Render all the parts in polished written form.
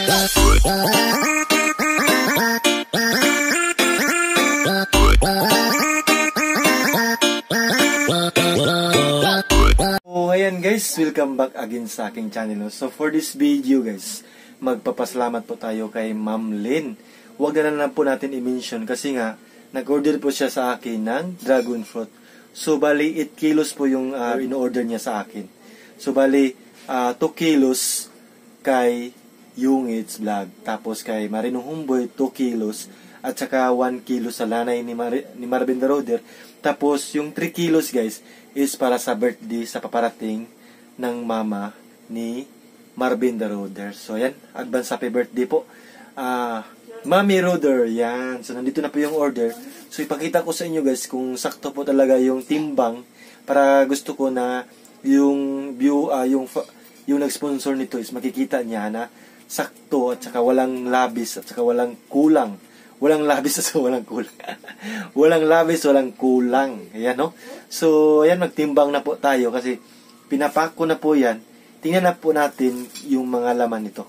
Ayan guys, welcome back again sa aking channel. So for this video guys, magpapasalamat po tayo kay Ma'am Lynn. Huwag na lang po natin i-mention kasi nga nag-order po siya sa akin ng dragon fruit. So bali 8 kilos po yung in-order niya sa akin. So bali 2 kilos kay Yungits Vlog, tapos kay Marinong Humboy 2 kilos, at saka 1 kilo sa lanay ni Marvin the Roder. Tapos yung 3 kilos guys is para sa birthday sa paparating ng mama ni Marvin the Roder. So yan, advance happy birthday po Mami Roder. Yan, so nandito na po yung order. So ipakita ko sa inyo guys kung sakto po talaga yung timbang, para gusto ko na yung view, yung nag-sponsor nito is makikita niya na sakto at saka walang labis at saka walang kulang. Walang labis at saka walang kulang. Walang labis, walang kulang. Ayan, no? So, ayan, magtimbang na po tayo kasi pinapak ko na po yan. Tingnan na po natin yung mga laman nito.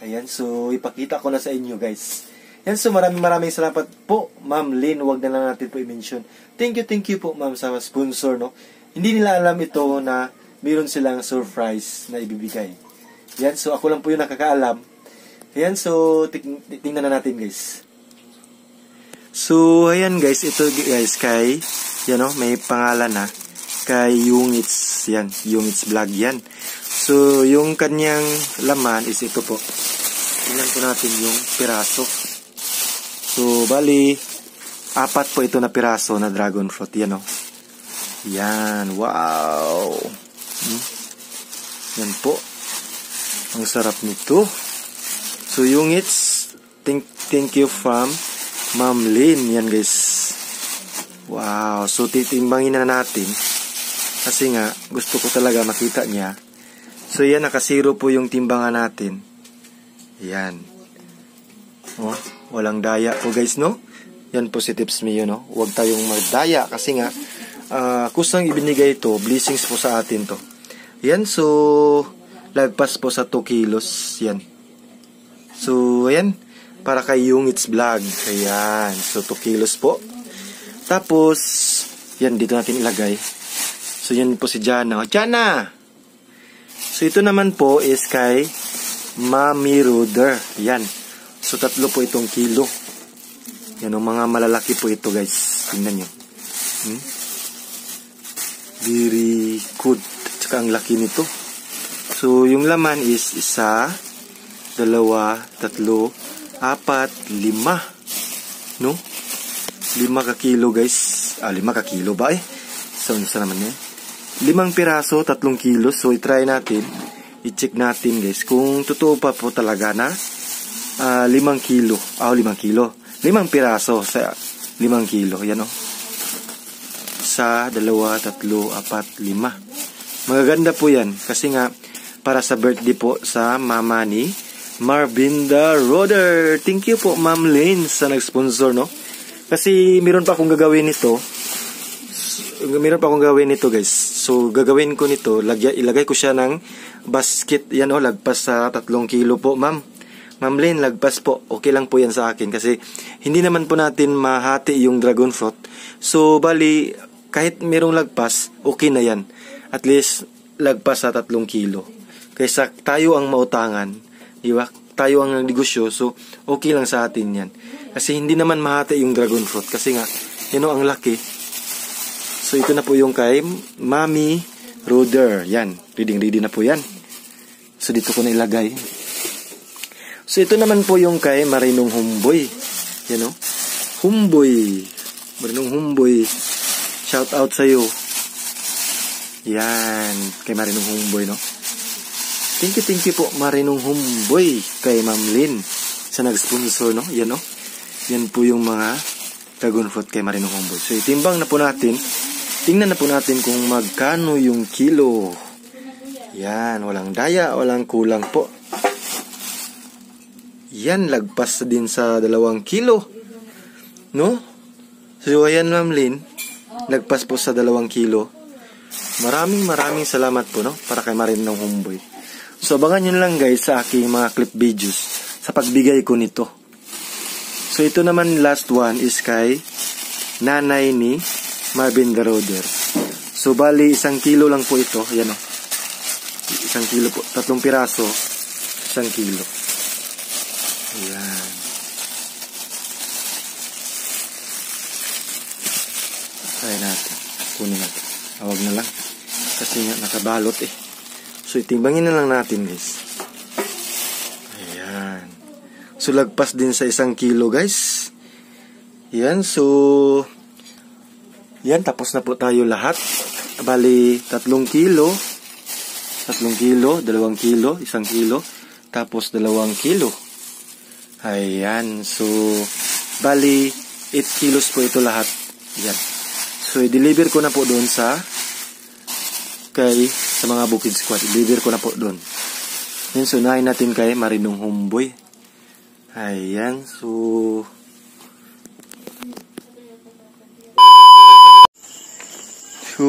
Ayan, so ipakita ko na sa inyo guys. Ayan, so maraming salamat po Ma'am Lynn. Huwag na lang natin po i-mention. Thank you po ma'am sa sponsor, no? Hindi nila alam ito na mayroon silang surprise na ibibigay. Ayan, so ako lang po yung nakakaalam. Ayan, so tingnan na natin guys. So, ayan guys, ito guys kay, yan o, may pangalan na, kay Yungits, yan, Yungits Vlog yan. So, yung kanyang laman is ito po. Tingnan po natin yung piraso. So, bali, 4 po ito na piraso na dragon fruit, yan o. Yan, wow. Yan po. Ang sarap nito. So, Yungits, thank you from Ma'am Lynn, yan guys. Wow, so titimbangin na natin kasi nga gusto ko talaga makita niya. So yan, nakasiro po yung timbangan natin. Yan. Oh, walang daya po guys, no? Yan po si tips me, no? Huwag tayong magdaya kasi nga kusang ibinigay ito, blessings po sa atin to. Yan, so lagpas po sa 2 kilos. Yan. So ayan, para kay Yungits Vlog. Ayan. So, 2 kilos po. Tapos, yan, dito natin ilagay. So, yan po si Jana. O, Jana! So, ito naman po is kay Mami Roder. Yan. So, 3 po itong kilo. Yan, o, mga malalaki po ito, guys. Tingnan nyo. Very good. Tsaka ang laki nito. So, yung laman is 1, 2, 3, 4, 5, no? 5 ka kilo guys. 5 ka kilo ba eh? So, ano naman yan? 5 piraso, 3 kilos. So, i-try natin. I-check natin guys kung totoo pa po talaga na 5 kilo. 5 kilo. 5 piraso sa 5 kilo. Yan o. 1, 2, 3, 4, 5. Magaganda po yan. Kasi nga, para sa birthday po sa mama ni Marvin the Roder. Thank you po Ma'am Lynn sa nag-sponsor, no? Kasi meron pa akong gagawin nito. Guys. So gagawin ko nito, ilagay ko siya ng basket. Yan o, lagpas sa 3 kilo po ma'am. Ma'am Lynn, lagpas po. Okay lang po yan sa akin kasi hindi naman po natin mahati yung dragon fruit. So bali, kahit merong lagpas, okay na yan. At least lagpas sa 3 kilo. Kaysa tayo ang mautangan, diba? Tayo ang negosyo, so okay lang sa atin yan. Kasi hindi naman mahati yung dragon fruit. Kasi nga, yun ang laki. So ito na po yung kay Mami Roder. Yan, ready na po yan. So dito ko na ilagay. So ito naman po yung kay Marinong Humboy. Yan o. Humboy. Marinong Humboy. Shout out sa'yo. Yan, kay Marinong Humboy, no? Thank you po Marinong Humboy kay Ma'am Lynn sa nag-sponsor, no? Yan, no? Yan po yung mga dragon fruit kay Marinong Humboy. So, itimbang na po natin. Tingnan na po natin kung magkano yung kilo. Yan, walang daya, walang kulang po. Yan, lagpas din sa 2 kilo. No? So, ayan Ma'am Lynn, lagpas po sa 2 kilo. Maraming salamat po, no? Para kay Marinong Humboy. So, abangan nyo lang guys sa aking mga clip videos sa pagbigay ko nito. So, ito naman last one is kay nanay ni Marvin Garoder. So, bali, 1 kilo lang po ito. Ayan o. 1 kilo po. 3 piraso. 1 kilo. Ayan. Try natin. Kunin natin. Awag na lang. Kasi nga nakabalot eh. So, itimbangin na lang natin guys. Ayan. So, lagpas din sa 1 kilo guys. Ayan. So, yan. Tapos na po tayo lahat. Bali, 3 kilo. 3 kilo. 2 kilo. 1 kilo. Tapos, 2 kilo. Ayan. So, bali, 8 kilos po ito lahat. Ayan. So, i-deliver ko na po doon sa mga Bukid Squad. I-deliver ko na po doon. Yan, so, unahin natin kay Marinong Homeboy. Ayan, so... So,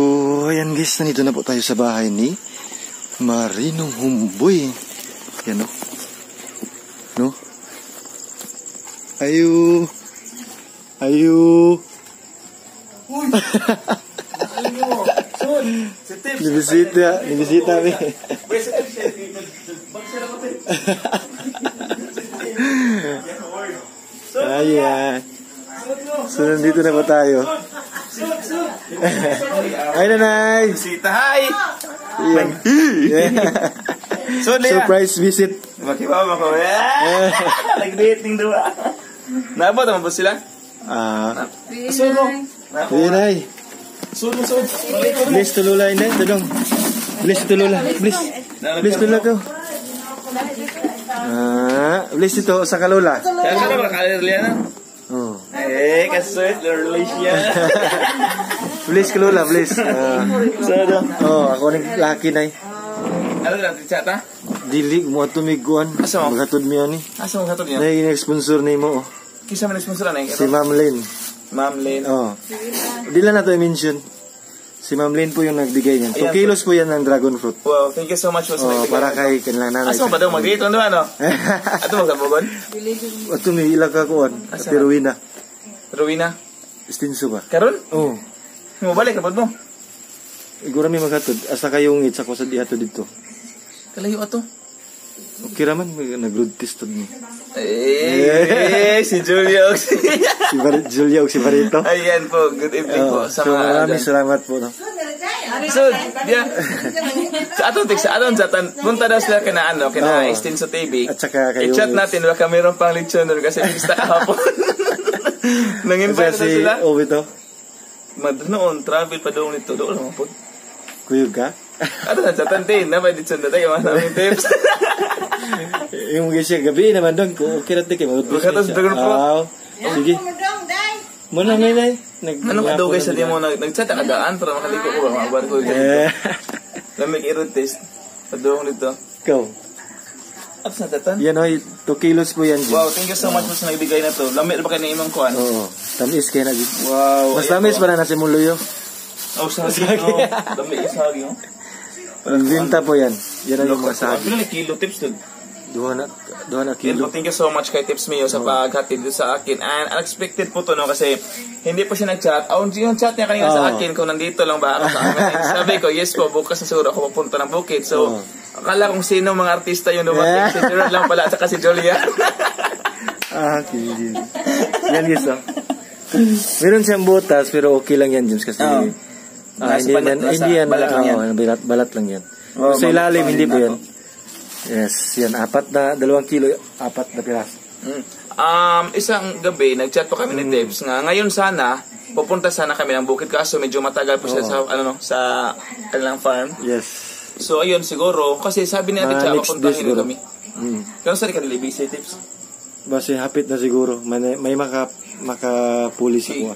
ayan guys, nandito na po tayo sa bahay ni Marinong Homeboy. Yan, no? No? Ayo! Ayo! Nibisita mi. Ayan. So, nandito na po tayo. Ay, nanay! Bisita, hi! Surprise visit. Makibaba ko. Nag-dating doon. Naabot naman ba sila? Suno. Ayan ay. Suno. Bless tulula inday. Dadong. Bless tulula. Bless. Bless tulula to. Bless ito sa kalula. Kaya ka ba kalerliya na? Oh. Kasuit. Lerlisya. Bless kalula. Bless. Suno. Oh, ako nang laki na eh. Ano lang, chat ha? Dili mo tumiguan. Asa mo? Magatod mo yan eh. Asa mo katod niya? Nai-sponsor ni mo. Kisa man sponsor na eh. Si Ma'am Lynn. Ma'am Lynn. Oh. Di lang na to i-mention. Si Ma'am Lynn po yung nagbigay niyan. 2 kilos po yan ng dragon fruit. Wow, thank you so much po sa Oh, para kay kanilang nanay. Asa mo ba daw mag-date? Ano ano? Ato mo sa Bogon? Ato may ilag kakuan. Ate Rowena. Rowena? Istinso ba? Karon? Oh. Mo balik kapag mo? Igura may maghatod. Asa kayong ngit sa ko sa dihato dito. Kalayo ato. Okay raman. Nag-road test to mo. Si Julia. Julia o si Barito. Ayan po. Good evening po sa so, mga maraming salamat po. No? So, yeah. Sa atong chatan, punta daw sila kina Extenso TV. At saka kayo. I-chat natin, baka mayroon pang lechon doon kasi pista kahapon. Nang-invite na sila. Owe to. Noon, travel pa doon nito. Doon lang po. Kuyog ka? Ano na chatan din, na may lechon na tayo, mga namin tips. Yung gisya gabi naman doon, kung okay natin kayo, mag-upload Magkatas dragon fruit. Sige. Muna ngay. Ano ka daw guys, hindi mo nag-chat ang agaan para makaligo ko, mga bar ko. Lamig i-road test. Sa doon nito. Ikaw. At sa chatan? Yan o, 2 kilos po yan. Wow, thank you so much po sa nagbigay na to. Lamig ba kayo na imang kuhan? Oo. Tamis kayo na. Wow. Mas tamis pa na nasi muluyo. Oh, sagi no. Lamig isagi no. Binta po yan. Yan ang mga sagi. Pila na kilo tips doon? 2 kilo. Thank you so much kay Tips Mio sa paghatid sa akin. And unexpected po to no kasi hindi po siya nag-chat. Yung chat niya kanina sa akin kung nandito lang ba ako sa amin. Sabi ko, yes po, bukas na siguro ako pupunta ng Bukid. So, akala kung sino mga artista yung dumating. Si Gerard lang pala at saka si Julia. Okay. Yan guys oh. Meron siyang butas pero okay lang yan James kasi hindi yan balat lang yan. Sa ilalim hindi po yan. Yes, yan 2 kilo, 4 na piraso. Isang gabi nag-chat po kami ni Tips nga ngayon sana pupunta sana kami ng Bukid kaso medyo matagal po siya sa kanilang farm. Yes. So ayun siguro kasi sabi ni Ate Cha papuntahin kami. Kano sa kanila busy Tips? Basi hapit na siguro may maka-pulis ako.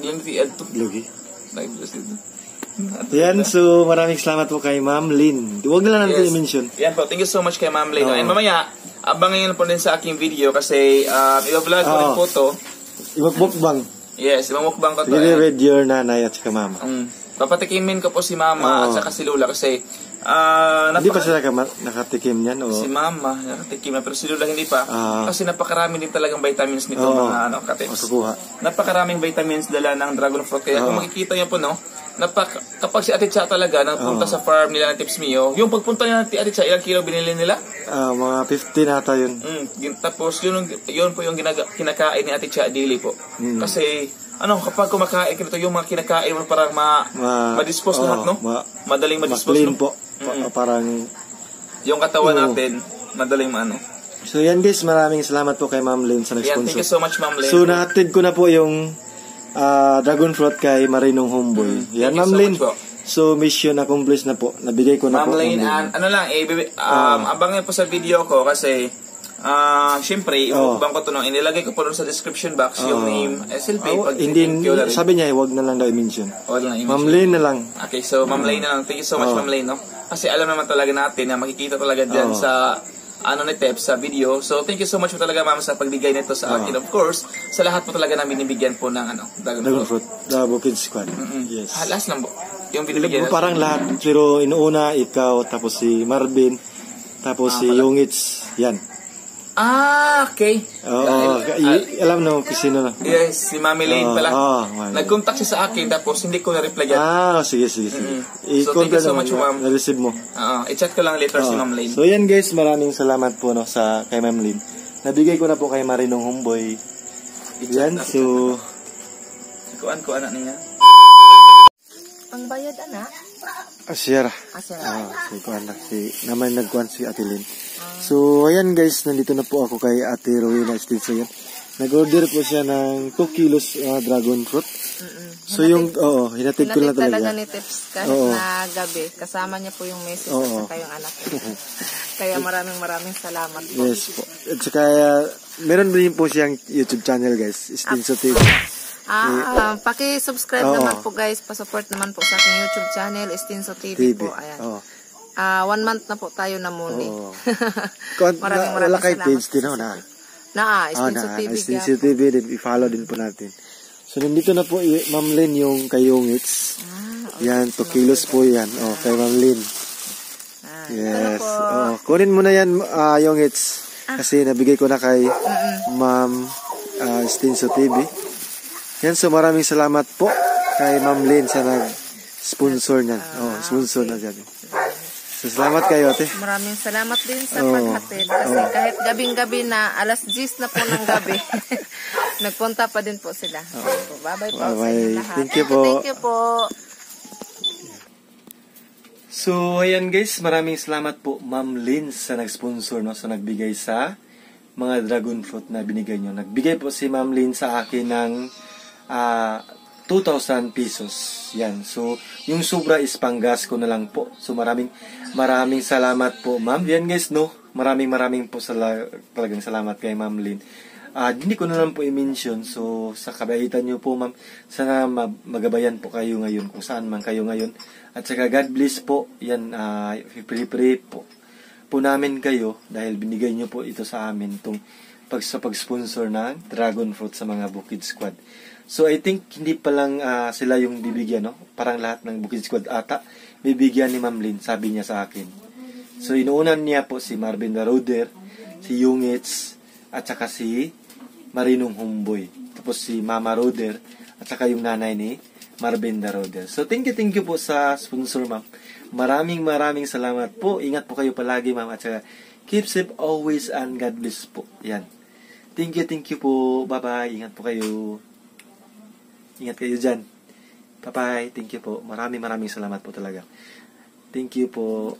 Yung si Ed to. Lugi. Yan, so maraming salamat po kay Ma'am Lynn. Huwag na lang natin i-mention. Yan po, thank you so much kay Ma'am Lynn. And mamaya, abangan nyo po din sa aking video kasi i-vlog ko rin po to. Mukbang. Yes, mukbang ko to. Really read your nanay at saka mama. Papatikimin ko po si Mama at saka si Lula kasi Hindi pa sila nakatikim yan? O? Si Mama, nakatikim na, pero si Lola hindi pa. Ah. Kasi napakarami din talagang vitamins nito, Oo. mga katips. Makukuha. Napakaraming vitamins dala ng dragon fruit. Kaya kung makikita niyo po, no, kapag si Ate Cha talaga nagpunta sa farm nila ng Tips Mio, yung pagpunta niya ng Ate Cha, ilang kilo binili nila? Mga 50 nata yun. Tapos yun po yung kinakain ni Ate Cha daily po. Kasi kapag kumakain ka nito, yung mga kinakain mo parang ma-dispose lahat, no? Madaling ma-dispose. Ma-clean po. Parang yung katawan natin, madaling So yan guys, maraming salamat po kay Ma'am Lynn sa nag-sponsor. Thank you so much, Ma'am Lynn. So nahatid ko na po yung dragon fruit kay Marinong Homeboy. Yan, Ma'am Lynn. So mission accomplished na po. Nabigay ko na Ma'am po. Lynn, abangan po sa video ko kasi syempre, ibang ko to inilagay ko po doon sa description box yung name, SLP. Sabi niya, wag na lang daw i-mention. i-mention. Ma'am Lynn na lang. Okay, so Ma'am Lynn na lang. Thank you so much, Ma'am Lynn, no? Kasi alam naman talaga natin na makikita talaga dyan sa ni Tep sa video. So thank you so much po talaga, Ma'am, sa pagbigay nito sa akin. Of course, sa lahat po talaga na binibigyan po ng dragon fruit. The Bukid Squad. Yes. Last lang po. Yung binibigyan. Parang lahat. Pero inuuna, ikaw, tapos si Marvin, tapos si Yungits. Yan. Okay. Alam na kung sino na. Yes, si Mami Lane pala. Nag-contact siya sa akin, tapos hindi ko na-reply yan. Sige. So thank you so much, Ma'am. Na-receive mo. I-chat ko lang later si Ma'am Lane. So yan guys, maraming salamat po kay Ma'am Lane. Nabigay ko na po kay Marinong Homeboy. Yan, so kuan anak niya. Ang bayad, anak? Sierra. Si naman nagkuhan si Ate Lynn. So, ayan guys, nandito na po ako kay Ate Rowena Estilso yan. Nag-order po siya ng 2 kilos dragon fruit. So, hinatid ko na talaga. Talaga ni Tips kahit na gabi. Kasama niya po yung message at saka yung anak ko. Kaya maraming salamat po. Yes po. At saka, meron din po siyang YouTube channel guys, Estilso TV. Paki-subscribe naman po guys, pa-support naman po sa aking YouTube channel, Estilso TV po. Ayan. 1 month na po tayo na muni. Maraming wala kay salamat. page din na. Estilso TV. Estilso TV din, i-follow din po natin. So nandito na po Ma'am Lynn yung kay Yungits. Yan, 2 kilos po yan. Kay Ma'am Lynn. Yes. Kunin mo na yan Yungits. Kasi nabigay ko na kay Ma'am Estilso TV. Yan, so maraming salamat po kay Ma'am Lynn sa nag-sponsor niyan. Sponsor na dyan. So, salamat kayo, ate. Maraming salamat din sa paghatid. Kasi kahit gabing-gabi na, alas 10 na po ng gabi, nagpunta pa din po sila. Bye-bye po sa inyo lahat. Thank you po. Thank you po. So, ayan guys, maraming salamat po Ma'am Lynn sa nag-sponsor, sa nagbigay sa mga dragon fruit na binigay nyo. Nagbigay po si Ma'am Lynn sa akin ng 2,000 pesos. Yan. So, yung sobra is panggas ko na lang po. So, maraming salamat po, Ma'am. Yan guys, maraming po talagang salamat kay Ma'am Lynn. Hindi ko na lang po i-mention. So, sa kabaitan nyo po, Ma'am, sana magabayan po kayo ngayon kung saan man kayo ngayon. At saka God bless po. Yan, pray po namin kayo dahil binigay nyo po ito sa amin itong pag-sponsor ng dragon fruit sa mga Bukid Squad. So, I think hindi pa lang sila yung bibigyan, Parang lahat ng Bukid Squad ata bibigyan ni Ma'am Lynn, sabi niya sa akin. So, inuunan niya po si Marvin Daroder, si Yungits, at saka si Marinong Homeboy. Tapos si Mama Roder, at saka yung nanay ni Marvin Daroder. So, thank you po sa sponsor, Ma'am. Maraming salamat po. Ingat po kayo palagi, Ma'am. At saka, keep safe always and God bless po. Yan. Thank you po. Bye-bye. Ingat po kayo. Ingat kayo dyan. Bye-bye. Thank you po. Maraming salamat po talaga. Thank you po.